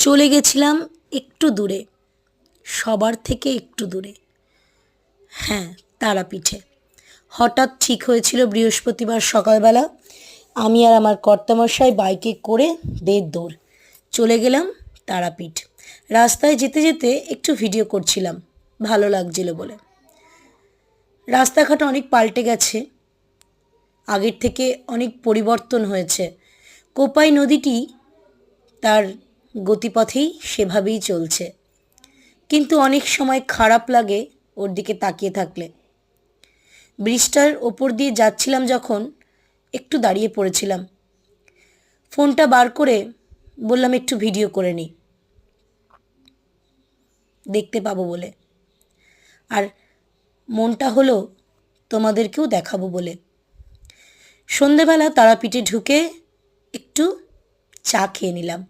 চলে গেছিলাম একটু দূরে, সবার থেকে একটু দূরে। হ্যাঁ, তারাপীঠে। হঠাৎ ঠিক হয়েছিল বৃহস্পতিবার সকালবেলা আমি আর আমার কর্তামশাই বাইকে করে দৌড় চলে গেলাম তারাপীঠ। রাস্তায় যেতে যেতে একটু ভিডিও করছিলাম, ভালো লাগছিল বলে। রাস্তাঘাট অনেক পাল্টে গেছে, আগের থেকে অনেক পরিবর্তন হয়েছে। কোপাই নদীটি তার গতিপথেই সেভাবেই চলছে, কিন্তু অনেক সময় খারাপ লাগে ওর দিকে তাকিয়ে থাকলে। ব্রিজটার ওপর দিয়ে যাচ্ছিলাম যখন, একটু দাঁড়িয়ে পড়েছিলাম। ফোনটা বার করে বললাম একটু ভিডিও করে নিই, দেখতে পাবো বলে। আর মনটা হলো তোমাদেরকেও দেখাবো বলে। সন্ধেবেলা তারাপীঠে ঢুকে একটু চা খেয়ে নিলাম।